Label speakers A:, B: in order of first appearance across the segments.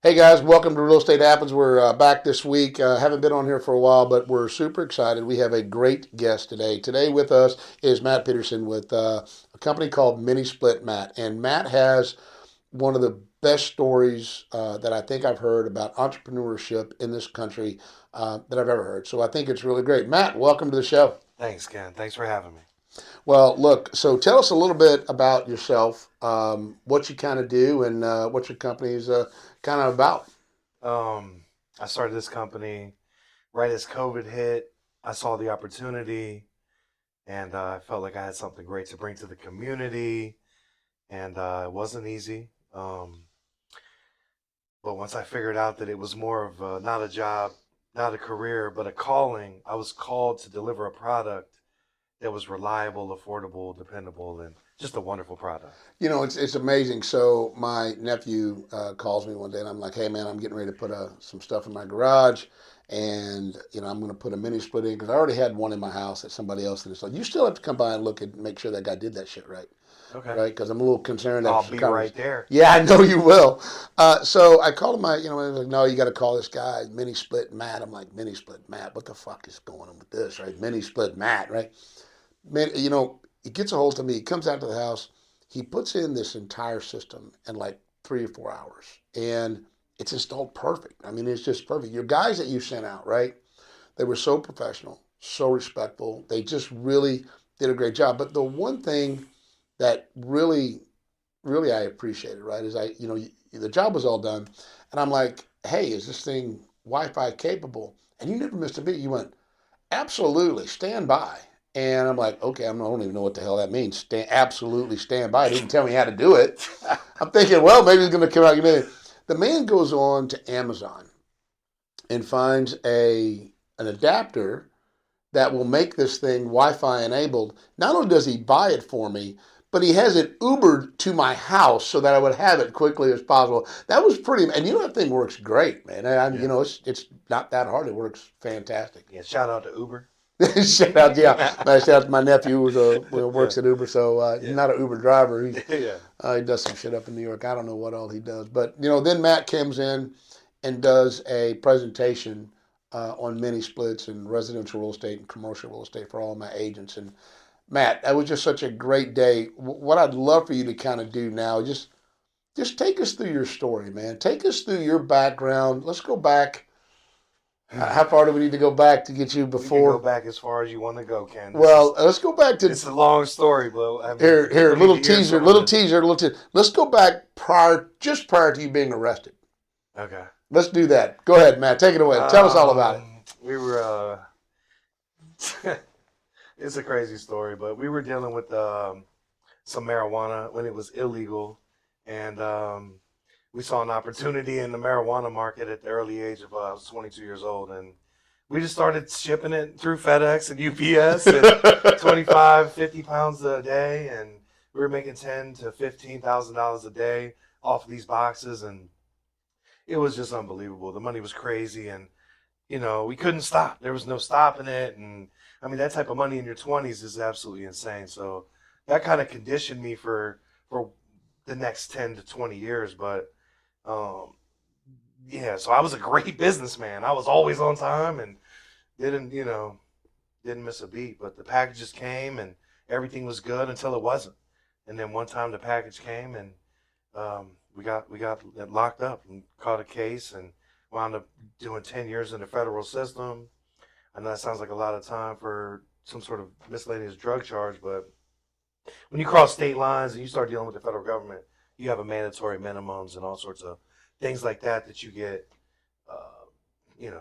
A: Hey guys, welcome to Real Estate Happens. We're back this week. Haven't been on here for a while, but we're super excited. We have a great guest today. Today with us is Matt Peterson with a company called Mini Split Matt. And Matt has one of the best stories that I think I've heard about entrepreneurship in this country that I've ever heard. So I think it's really great. Matt, welcome to the show.
B: Thanks, Ken. Thanks for having me.
A: Well, look, so tell us a little bit about yourself, what you kind of do, and what your company is kind of about.
B: Um, I started this company right as COVID hit. I saw the opportunity, and I felt like I had something great to bring to the community. And it wasn't easy. But once I figured out that it was more of not a job, not a career, but a calling, I was called to deliver a product that was reliable, affordable, dependable, and just a wonderful product.
A: It's amazing. So my nephew calls me one day, and I'm like, "Hey, man, I'm getting ready to put some stuff in my garage, and I'm going to put a mini split in because I already had one in my house that somebody else did. So you still have to come by and look and make sure that guy did that shit right,
B: Okay.
A: right? Because I'm a little concerned that
B: I'll
A: for
B: be right there.
A: Yeah, I know you will. So I called him. I was like, "No, you got to call this guy Mini Split Matt." I'm like, "Mini Split Matt, what the fuck is going on with this, right? Mini Split Matt, right?" Man, he gets a hold of me. He comes out to the house. He puts in this entire system in like 3 or 4 hours, and it's installed perfect. I mean, it's just perfect. Your guys that you sent out, right? They were so professional, so respectful. They just really did a great job. But the one thing that really I appreciated, right, is the job was all done, and I'm like, hey, is this thing Wi-Fi capable? And you never missed a beat. You went, absolutely, stand by. And I'm like, okay, I don't even know what the hell that means. Absolutely stand by. He didn't tell me how to do it. I'm thinking, well, maybe he's going to come out. The man goes on to Amazon and finds an adapter that will make this thing Wi-Fi enabled. Not only does he buy it for me, but he has it Ubered to my house so that I would have it quickly as possible. That was pretty, and that thing works great, man.
B: Yeah.
A: It's not that hard. It works fantastic.
B: Yeah. Shout out to Uber.
A: Shout out, yeah. Shout out to my nephew who
B: Yeah.
A: works at Uber. So he's
B: Yeah.
A: not an Uber driver.
B: Yeah.
A: He does some shit up in New York. I don't know what all he does, but then Matt comes in and does a presentation on mini splits and residential real estate and commercial real estate for all my agents. And Matt, that was just such a great day. What I'd love for you to kind of do now, just take us through your story, man. Take us through your background. Let's go back. How far do we need to go back to get you
B: We can go
A: before?
B: back as far as you want to go, Ken.
A: Well, let's go back to
B: It's a long story, but I mean,
A: here.
B: let me
A: Little
B: hear
A: teaser.
B: some of
A: Little
B: the.
A: teaser. Little teaser. Let's go back just prior to you being arrested.
B: Okay.
A: Let's do that. Go ahead, Matt. Take it away. Tell us all about it.
B: We were. It's a crazy story, but we were dealing with some marijuana when it was illegal, and we saw an opportunity in the marijuana market at the early age of I was 22 years old, and we just started shipping it through FedEx and UPS and 25, 50 pounds a day, and we were making ten to $15,000 a day off of these boxes, and it was just unbelievable. The money was crazy, and we couldn't stop. There was no stopping it, and I mean that type of money in your 20s is absolutely insane. So that kind of conditioned me for the next 10 to 20 years, but um, yeah, so I was a great businessman. I was always on time and didn't, didn't miss a beat. But the packages came and everything was good until it wasn't. And then one time the package came and we got locked up and caught a case and wound up doing 10 years in the federal system. I know that sounds like a lot of time for some sort of miscellaneous drug charge, but when you cross state lines and you start dealing with the federal government, you have a mandatory minimums and all sorts of things like that you get,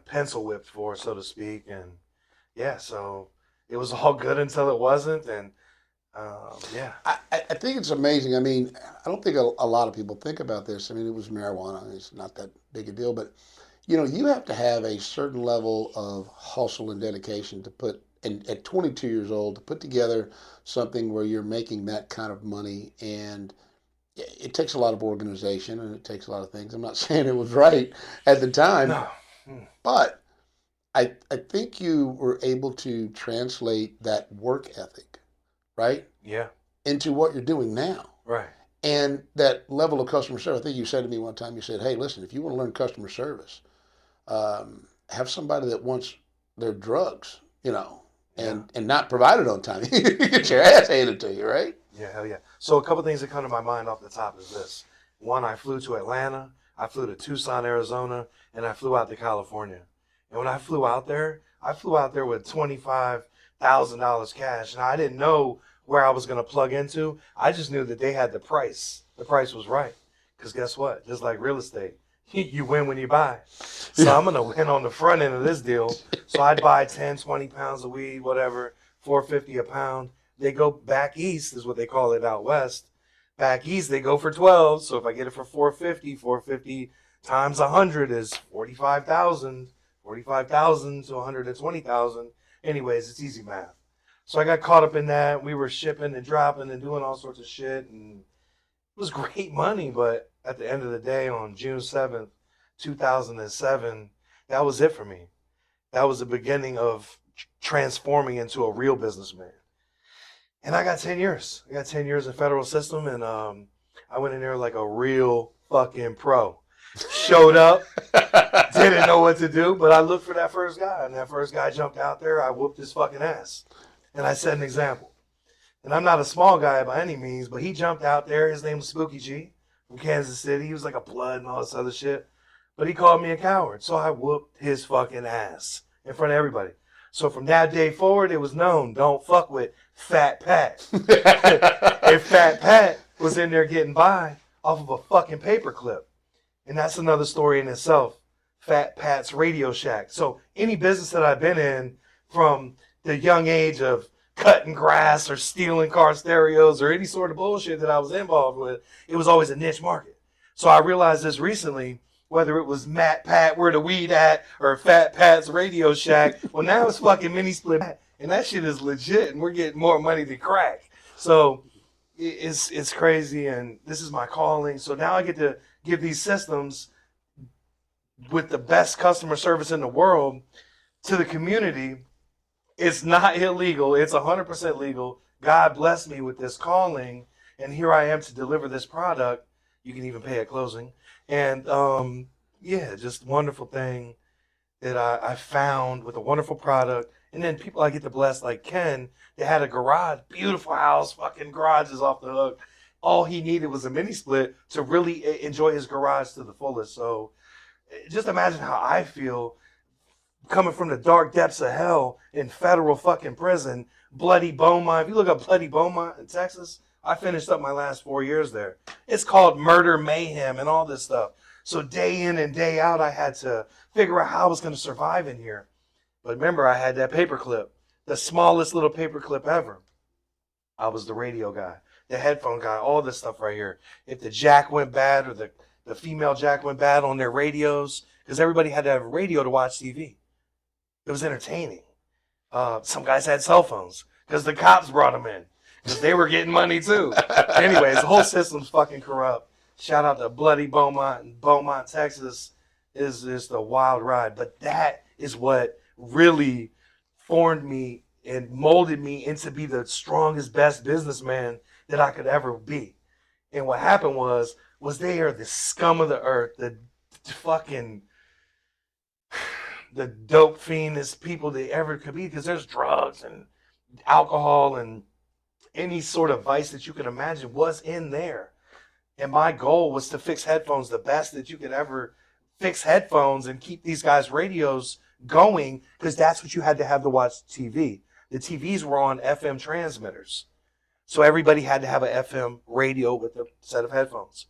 B: pencil whipped for, so to speak. And yeah, so it was all good until it wasn't. And yeah,
A: I think it's amazing. I mean, I don't think a lot of people think about this. I mean, it was marijuana. It's not that big a deal, but you have to have a certain level of hustle and dedication to put, and at 22 years old, to put together something where you're making that kind of money. And it takes a lot of organization and it takes a lot of things. I'm not saying it was right at the time,
B: no, hmm,
A: but I think you were able to translate that work ethic, right,
B: yeah,
A: into what you're doing now.
B: right,
A: And that level of customer service, I think you said to me one time, you said, hey, listen, if you want to learn customer service, have somebody that wants their drugs,
B: Yeah.
A: and not provided on time. You get your ass handed to you, right?
B: Yeah, hell yeah. So a couple things that come to my mind off the top is this. One, I flew to Atlanta, I flew to Tucson, Arizona, and I flew out to California. And when I flew out there with $25,000 cash, and I didn't know where I was going to plug into. I just knew that they had the price. The price was right. Because guess what? Just like real estate, you win when you buy. So I'm going to win on the front end of this deal. So I'd buy 10, 20 pounds of weed, whatever, 450 a pound. They go back east, is what they call it out west. Back east, they go for 12. So if I get it for 450 times 100 is 45,000. 45,000 to 120,000. Anyways, it's easy math. So I got caught up in that. We were shipping and dropping and doing all sorts of shit, and it was great money. But at the end of the day, on June 7th, 2007, that was it for me. That was the beginning of transforming into a real businessman. And I got 10 years. I got 10 years in federal system, and I went in there like a real fucking pro. Showed up, didn't know what to do, but I looked for that first guy, and that first guy jumped out there. I whooped his fucking ass, and I set an example. And I'm not a small guy by any means, but he jumped out there. His name was Spooky G from Kansas City. He was like a blood and all this other shit, but he called me a coward, so I whooped his fucking ass in front of everybody. So from that day forward, it was known, don't fuck with Fat Pat. If Fat Pat was in there getting by off of a fucking paperclip. And that's another story in itself. Fat Pat's Radio Shack. So any business that I've been in from the young age of cutting grass or stealing car stereos or any sort of bullshit that I was involved with, it was always a niche market. So I realized this recently, whether it was Matt Pat, where the weed at, or Fat Pat's Radio Shack, well now it's fucking Mini Split. And that shit is legit, and we're getting more money than crack. So it's crazy, and this is my calling. So now I get to give these systems with the best customer service in the world to the community. It's not illegal. It's 100% legal. God blessed me with this calling, and here I am to deliver this product. You can even pay at closing. And yeah, just wonderful thing that I found with a wonderful product. And then people I get to bless, like Ken, that had a garage, beautiful house, fucking garage is off the hook. All he needed was a mini split to really enjoy his garage to the fullest. So just imagine how I feel coming from the dark depths of hell in federal fucking prison, Bloody Beaumont. If you look up Bloody Beaumont in Texas, I finished up my last 4 years there. It's called murder, mayhem, and all this stuff. So day in and day out, I had to figure out how I was going to survive in here. But remember, I had that paperclip, the smallest little paperclip ever. I was the radio guy, the headphone guy, all this stuff right here. If the jack went bad or the female jack went bad on their radios, because everybody had to have a radio to watch TV. It was entertaining. Some guys had cell phones because the cops brought them in because they were getting money too. Anyways, the whole system's fucking corrupt. Shout out to Bloody Beaumont in Beaumont, Texas. Is just a wild ride. But that is what really formed me and molded me into be the strongest, best businessman that I could ever be. And what happened was they are the scum of the earth, the fucking the dope fiendest people they ever could be, because there's drugs and alcohol and any sort of vice that you can imagine was in there. And my goal was to fix headphones the best that you could ever fix headphones and keep these guys' radios going, because that's what you had to have to watch TV. The TVs were on FM transmitters. So everybody had to have an FM radio with a set of headphones.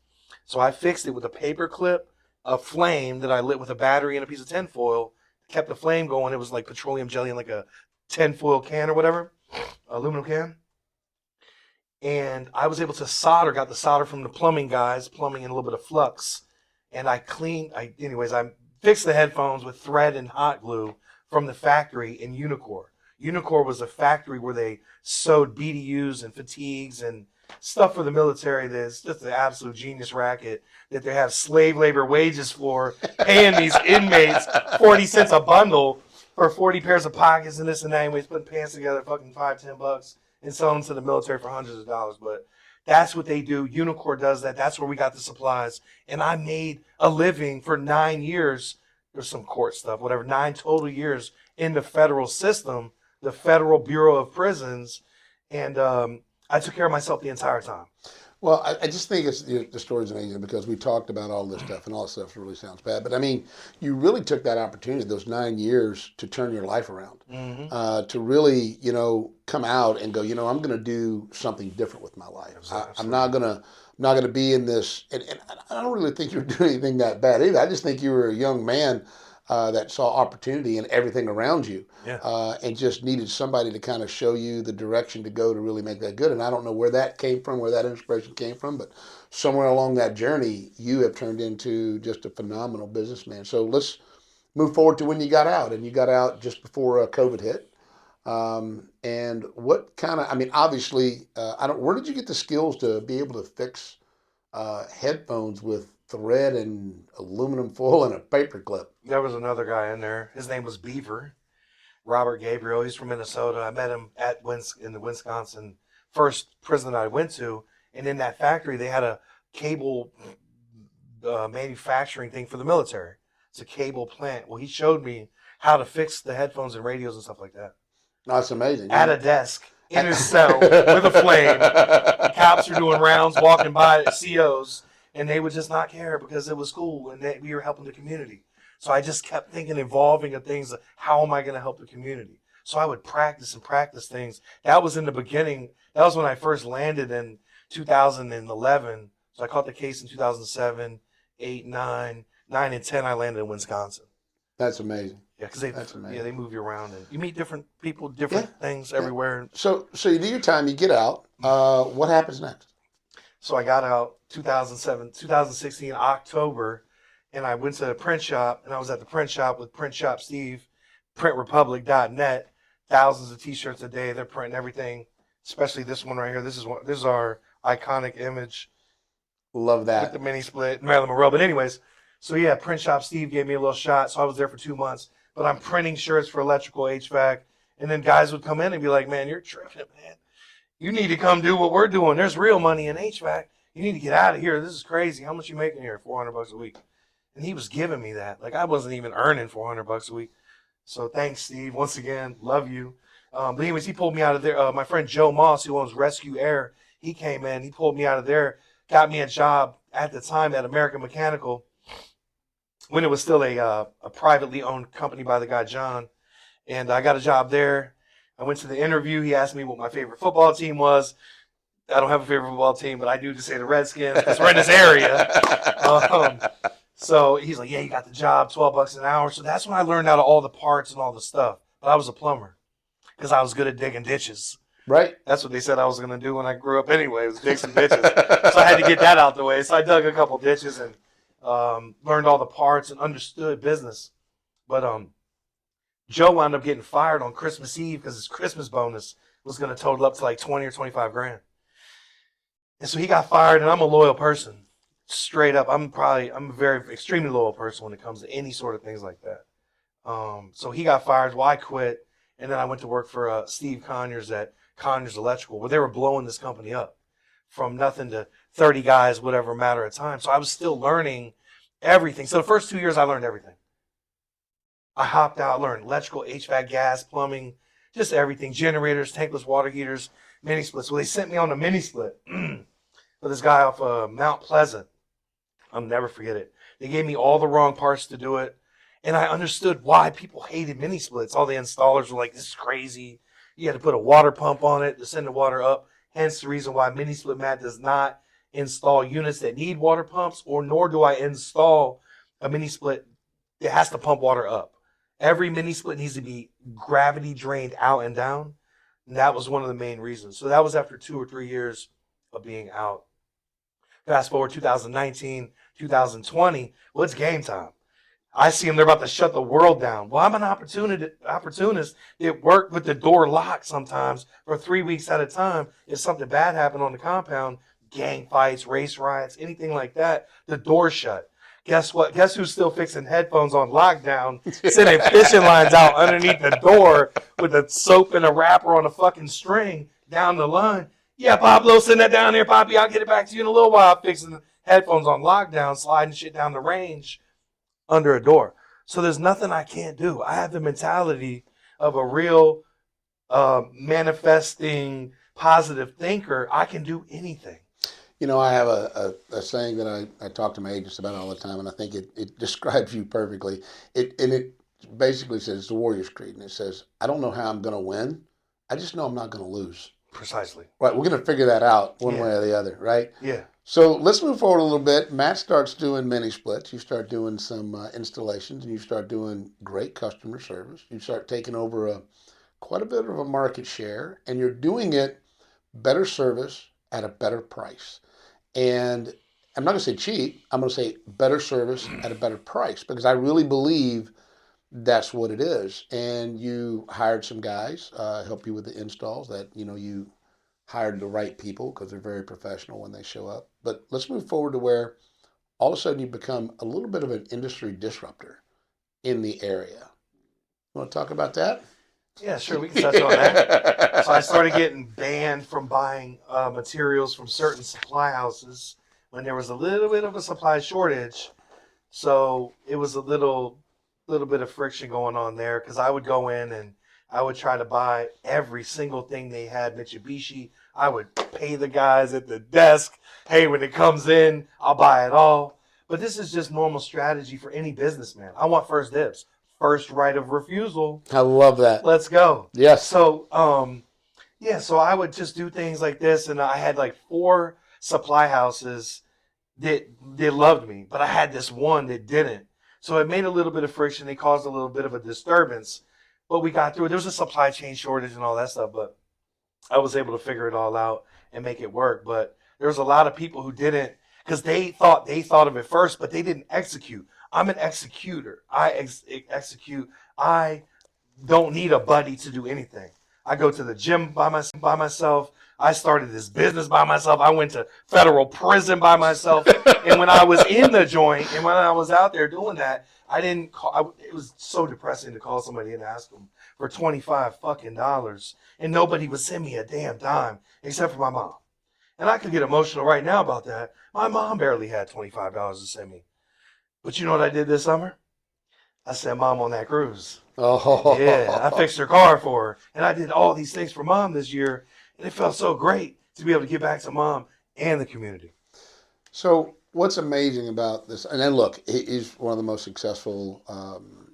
B: So I fixed it with a paper clip, a flame that I lit with a battery and a piece of tinfoil, kept the flame going. It was like petroleum jelly in like a tinfoil can or whatever, aluminum can. And I was able to solder, got the solder from the plumbing guys, plumbing and a little bit of flux. And I fixed the headphones with thread and hot glue from the factory in Unicor. Unicor was a factory where they sewed BDUs and fatigues and stuff for the military. That's just an absolute genius racket that they have slave labor wages for, paying these inmates 40 cents a bundle for 40 pairs of pockets and this and that. Anyways, putting pants together, fucking $5-10, and selling them to the military for hundreds of dollars. But That's what they do. Unicore does that. That's where we got the supplies. And I made a living for 9 years. There's some court stuff, whatever, 9 total years in the federal system, the Federal Bureau of Prisons. And I took care of myself the entire time.
A: Well, I just think the story's amazing because we talked about all this stuff and all this stuff really sounds bad. But I mean, you really took that opportunity, those 9 years, to turn your life around, to really, come out and go, I'm going to do something different with my life. I'm not gonna be in this. And I don't really think you're doing anything that bad either. I just think you were a young man that saw opportunity in everything around you,
B: Yeah.
A: and just needed somebody to kind of show you the direction to go to really make that good. And I don't know where that came from, where that inspiration came from, but somewhere along that journey, you have turned into just a phenomenal businessman. So let's move forward to when you got out, and you got out just before COVID hit. And what kind of, I mean, obviously, where did you get the skills to be able to fix headphones with thread and aluminum foil and a paper clip?
B: There was another guy in there. His name was Beaver, Robert Gabriel. He's from Minnesota. I met him in the Wisconsin first prison I went to. And in that factory, they had a cable manufacturing thing for the military. It's a cable plant. Well, he showed me how to fix the headphones and radios and stuff like that.
A: That's amazing.
B: At a desk in his cell with a flame. The cops are doing rounds, walking by COs, and they would just not care because it was cool and we were helping the community. So I just kept thinking, evolving of things. How am I going to help the community? So I would practice things. That was in the beginning. That was when I first landed in 2011. So I caught the case in 2007, 8, 9, 9, and 10. I landed in Wisconsin.
A: That's amazing.
B: Yeah, because they move you around and you meet different people, different things everywhere.
A: So you do your time, you get out. What happens next?
B: So I got out 2016 October, and I went to the print shop, and I was at the print shop with Print Shop Steve, printrepublic.net. Thousands of T-shirts a day. They're printing everything, especially this one right here. This is our iconic image.
A: Love that.
B: With the mini split, Marilyn Monroe. But anyways, so yeah, Print Shop Steve gave me a little shot, so I was there for 2 months. But I'm printing shirts for electrical HVAC, and then guys would come in and be like, "Man, you're tripping, man. You need to come do what we're doing. There's real money in HVAC. You need to get out of here. This is crazy. How much you making here? $400 a week." And he was giving me that. Like I wasn't even earning $400 a week. So thanks, Steve. Once again, love you. But anyways, he pulled me out of there. My friend Joe Moss, who owns Rescue Air, he came in. He pulled me out of there, got me a job at the time at American Mechanical, when it was still a privately owned company by the guy John. And I got a job there. I went to the interview. He asked me what my favorite football team was. I don't have a favorite football team, but I do just say the Redskins because we're in this area. So he's like, "Yeah, you got the job, $12 an hour." So that's when I learned out all the parts and all the stuff. But I was a plumber because I was good at digging ditches.
A: Right.
B: That's what they said I was going to do when I grew up anyway, was dig some ditches. So I had to get that out the way. So I dug a couple ditches and learned all the parts and understood business. But Joe wound up getting fired on Christmas Eve because his Christmas bonus was going to total up to like 20 or 25 grand. And so he got fired, and I'm a loyal person. Straight up, I'm a very extremely loyal person when it comes to any sort of things like that. So he got fired. Well, I quit, and then I went to work for Steve Conyers at Conyers Electrical, where they were blowing this company up from nothing to 30 guys, whatever matter of time. So I was still learning everything. So the first 2 years, I learned everything. I hopped out, learned electrical, HVAC, gas, plumbing, just everything, generators, tankless water heaters, mini splits. Well, they sent me on a mini split with this guy off Mount Pleasant. I'll never forget it. They gave me all the wrong parts to do it, and I understood why people hated mini splits. All the installers were like, "This is crazy. You had to put a water pump on it to send the water up." Hence the reason why Mini Split Matt does not install units that need water pumps, or nor do I install a mini split that has to pump water up. Every mini split needs to be gravity drained out and down. And that was one of the main reasons. So that was after 2 or 3 years of being out. Fast forward 2019, 2020. Well, it's game time. I see them, they're about to shut the world down. Well, I'm an opportunist that worked with the door locked sometimes for 3 weeks at a time. If something bad happened on the compound, gang fights, race riots, anything like that, the door shut. Guess what? Guess who's still fixing headphones on lockdown, sending fishing lines out underneath the door with a soap and a wrapper on a fucking string down the line? Yeah, Pablo, send that down there, Poppy. I'll get it back to you in a little while. Fixing the headphones on lockdown, sliding shit down the range under a door. So there's nothing I can't do. I have the mentality of a real manifesting positive thinker. I can do anything.
A: You know, I have a saying that I talk to my agents about all the time, and I think it describes you perfectly. It basically says it's the Warriors Creed, and it says, "I don't know how I'm going to win. I just know I'm not going to lose."
B: Precisely.
A: Right? We're going to figure that out one way
B: Yeah.
A: or the other, right?
B: Yeah.
A: So let's move forward a little bit. Matt starts doing mini splits. You start doing some installations, and you start doing great customer service. You start taking over quite a bit of a market share, and you're doing it better service at a better price. And I'm not going to say cheap. I'm going to say better service at a better price because I really believe that's what it is. And you hired some guys help you with the installs. That you hired the right people because they're very professional when they show up. But let's move forward to where all of a sudden you become a little bit of an industry disruptor in the area. You want to talk about that?
B: Yeah, sure. We can touch on that. So I started getting banned from buying materials from certain supply houses when there was a little bit of a supply shortage. So it was a little bit of friction going on there because I would go in and I would try to buy every single thing they had Mitsubishi. I would pay the guys at the desk, hey, when it comes in, I'll buy it all. But this is just normal strategy for any businessman. I want first dibs, first right of refusal.
A: I love that.
B: Let's go.
A: Yes.
B: So yeah, so I would just do things like this, and I had like 4 supply houses that loved me, but I had this one that didn't. So it made a little bit of friction. It caused a little bit of a disturbance, but we got through it. There was a supply chain shortage and all that stuff, but I was able to figure it all out and make it work. But there was a lot of people who didn't because they thought of it first, but they didn't execute. I'm an executor. I execute. I don't need a buddy to do anything. I go to the gym by myself. I started this business by myself. I went to federal prison by myself. And when I was in the joint and when I was out there doing that, I didn't call. It was so depressing to call somebody and ask them for $25 and nobody would send me a damn dime except for my mom. And I could get emotional right now about that. My mom barely had $25 to send me. But you know what I did this summer? I sent mom on that cruise.
A: Oh.
B: Yeah, I fixed her car for her. And I did all these things for mom this year. And it felt so great to be able to give back to mom and the community.
A: So what's amazing about this, and then look, he's one of the most successful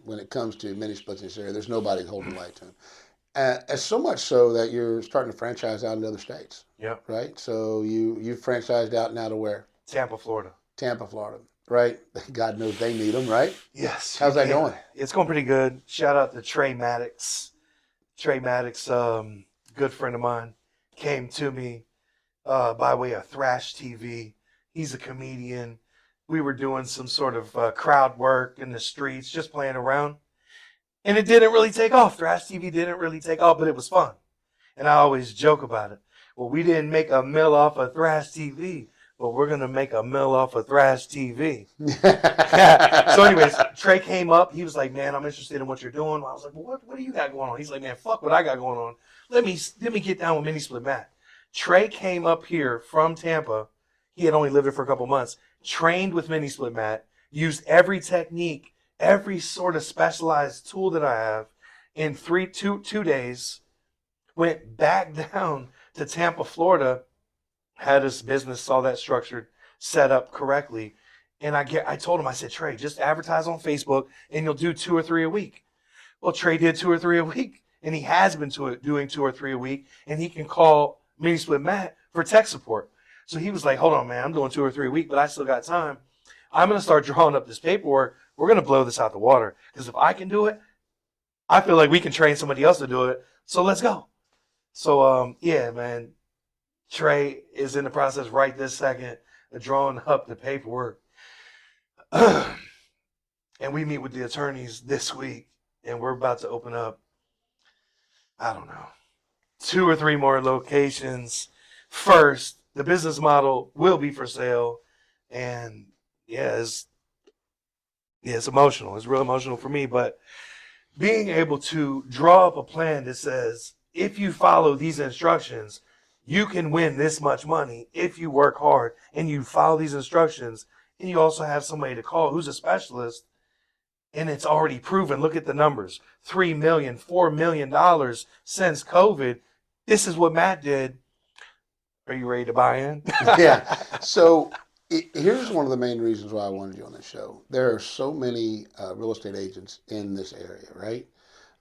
A: when it comes to mini splits in this area. There's nobody holding the light to him. So much so that you're starting to franchise out in other states,
B: Yep.
A: right? So you franchised out now to where?
B: Tampa, Florida.
A: Tampa, Florida, right? God knows they need them, right?
B: Yes.
A: How's that going?
B: It's going pretty good. Shout out to Trey Maddox. Trey Maddox, good friend of mine, came to me by way of Thrash TV. He's a comedian. We were doing some sort of crowd work in the streets, just playing around. And it didn't really take off. Thrash TV didn't really take off, but it was fun. And I always joke about it. Well, we didn't make a mill off of Thrash TV, but we're going to make a mill off of Thrash TV. So anyways, Trey came up. He was like, man, I'm interested in what you're doing. I was like, well, what do you got going on? He's like, man, fuck what I got going on. Let me get down with Mini Split Matt. Trey came up here from Tampa. He had only lived here for a couple months. Trained with Mini Split Matt. Used every technique, every sort of specialized tool that I have in two days. Went back down to Tampa, Florida. Had his business, all that structured, set up correctly. And I told him, I said, Trey, just advertise on Facebook and you'll do 2 or 3 a week. Well, Trey did 2 or 3 a week, and he has been doing 2 or 3 a week, and he can call Mini Split Matt for tech support. So he was like, hold on, man, I'm doing 2 or 3 a week, but I still got time. I'm going to start drawing up this paperwork. We're going to blow this out the water, because if I can do it, I feel like we can train somebody else to do it. So let's go. So, yeah, man, Trey is in the process right this second of drawing up the paperwork. And we meet with the attorneys this week, and we're about to open up, I don't know, 2 or 3 more locations. First, the business model will be for sale, and yeah, it's emotional. It's real emotional for me, but being able to draw up a plan that says, if you follow these instructions, You can win this much money if you work hard and you follow these instructions. And you also have somebody to call who's a specialist, and it's already proven. Look at the numbers: $3 million, $4 million since COVID. This is what Matt did. Are you ready to buy in?
A: Yeah. So here's one of the main reasons why I wanted you on this show. There are so many real estate agents in this area, right?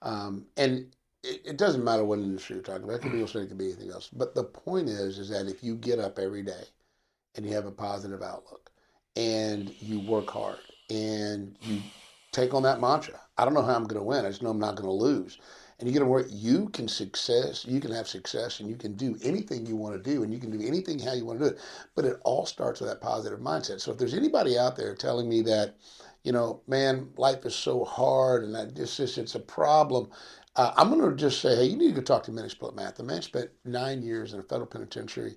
A: And it doesn't matter what industry you're talking about. It could be real estate, it could be anything else. But the point is that if you get up every day and you have a positive outlook and you work hard and you take on that mantra, I don't know how I'm going to win. I just know I'm not going to lose. And you get to work, you can have success and you can do anything you want to do and you can do anything how you want to do it. But it all starts with that positive mindset. So if there's anybody out there telling me that, man, life is so hard and that it's a problem, I'm going to just say, hey, you need to go talk to Mini Split Matt. The man spent 9 years in a federal penitentiary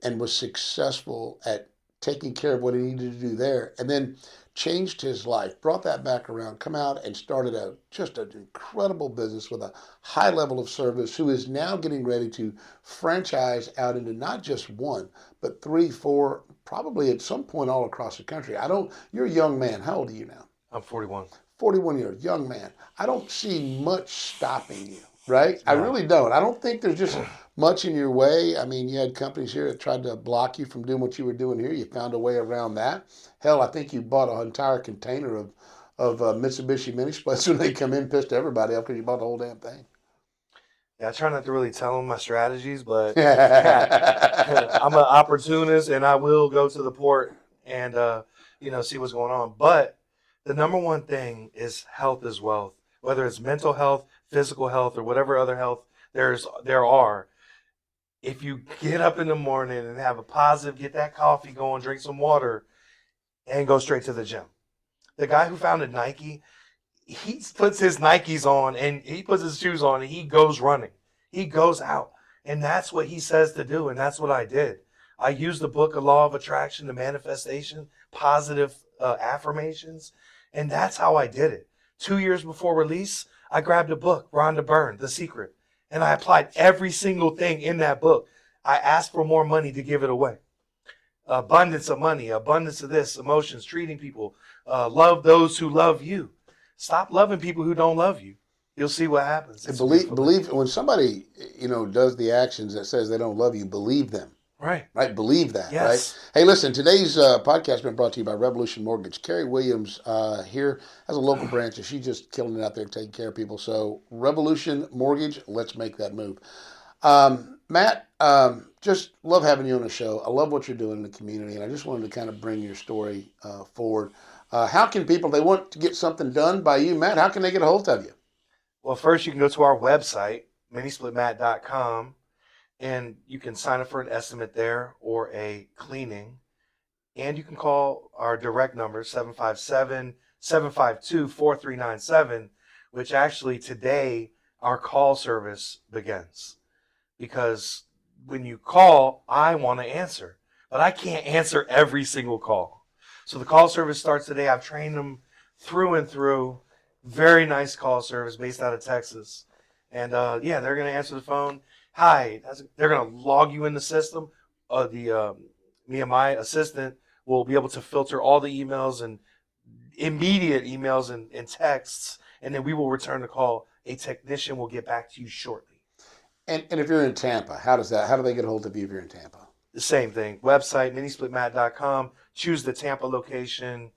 A: and was successful at taking care of what he needed to do there, and then changed his life, brought that back around, come out and started just an incredible business with a high level of service, who is now getting ready to franchise out into not just one, but three, four, probably at some point all across the country. You're a young man. How old are you now?
B: I'm 41.
A: 41 years, young man. I don't see much stopping you, right? I
B: No.
A: really don't. I don't think there's just much in your way. I mean, you had companies here that tried to block you from doing what you were doing here. You found a way around that. Hell, I think you bought an entire container of Mitsubishi mini splits when they come in, pissed everybody off because you bought the whole damn thing.
B: Yeah, I try not to really tell them my strategies, but I'm an opportunist and I will go to the port and see what's going on. But the number one thing is health is wealth. Whether it's mental health, physical health, or whatever other health there are. If you get up in the morning and have a positive, get that coffee going, drink some water, and go straight to the gym. The guy who founded Nike, he puts his Nikes on and he puts his shoes on and he goes running. He goes out. And that's what he says to do. And that's what I did. I used the book, A Law of Attraction to Manifestation, positive affirmations. And that's how I did it. 2 years before release, I grabbed a book, Rhonda Byrne, The Secret. And I applied every single thing in that book. I asked for more money to give it away. Abundance of money, abundance of this, emotions, treating people. Love those who love you. Stop loving people who don't love you. You'll see what happens.
A: Believe when somebody does the actions that says they don't love you, believe them.
B: Right.
A: Believe that.
B: Yes.
A: Right. Hey, listen. Today's podcast has been brought to you by Revolution Mortgage. Carrie Williams here has a local branch, and she's just killing it out there, taking care of people. So Revolution Mortgage, let's make that move. Matt, just love having you on the show. I love what you're doing in the community, and I just wanted to kind of bring your story forward. How can people, they want to get something done by you, Matt, how can they get a hold of you?
B: Well, first you can go to our website, minisplitmatt.com, and you can sign up for an estimate there or a cleaning. And you can call our direct number, 757-752-4397, which actually today our call service begins. Because when you call, I want to answer, but I can't answer every single call. So the call service starts today. I've trained them through and through. Very nice call service based out of Texas. And they're going to answer the phone. Hi. They're going to log you in the system. Me and my assistant will be able to filter all the emails and immediate emails and texts. And then we will return the call. A technician will get back to you shortly.
A: And if you're in Tampa, how do they get a hold of you if you're in Tampa?
B: The same thing. Website, minisplitmatt.com. Choose the Tampa location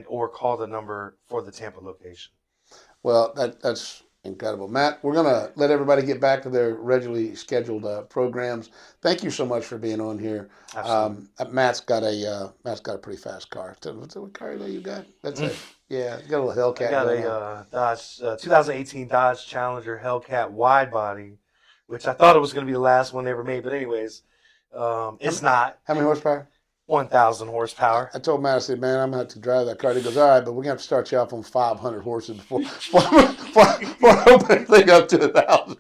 B: or call the number for the Tampa location.
A: Well, that's incredible. Matt, we're going to let everybody get back to their regularly scheduled programs. Thank you so much for being on here.
B: Absolutely.
A: Matt's got a pretty fast car. What car that you got? That's it. Yeah, you got a little Hellcat.
B: I got a 2018 Dodge Challenger Hellcat wide body, which I thought it was going to be the last one they ever made. But anyways, it's not.
A: How many horsepower?
B: 1,000 horsepower.
A: I told Matt, I said, man, I'm going to have to drive that car. He goes, all right, but we're going to have to start you off on 500 horses before opening thing up to 1,000.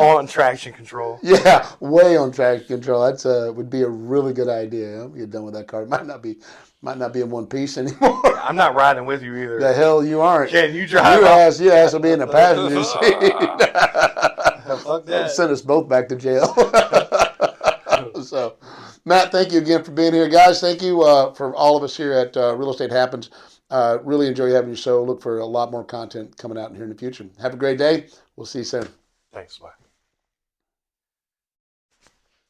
B: On traction control.
A: Yeah, way on traction control. That's would be a really good idea. You're done with that car. It might not be in one piece anymore.
B: I'm not riding with you either.
A: The hell you aren't.
B: Can you drive?
A: Your ass will be in the passenger seat.
B: Fuck that.
A: Send us both back to jail. So, Matt, thank you again for being here, guys. Thank you for all of us here at Real Estate Happens. Really enjoy having your show. Look for a lot more content coming out here in the future. Have a great day. We'll see you soon.
B: Thanks. Bye.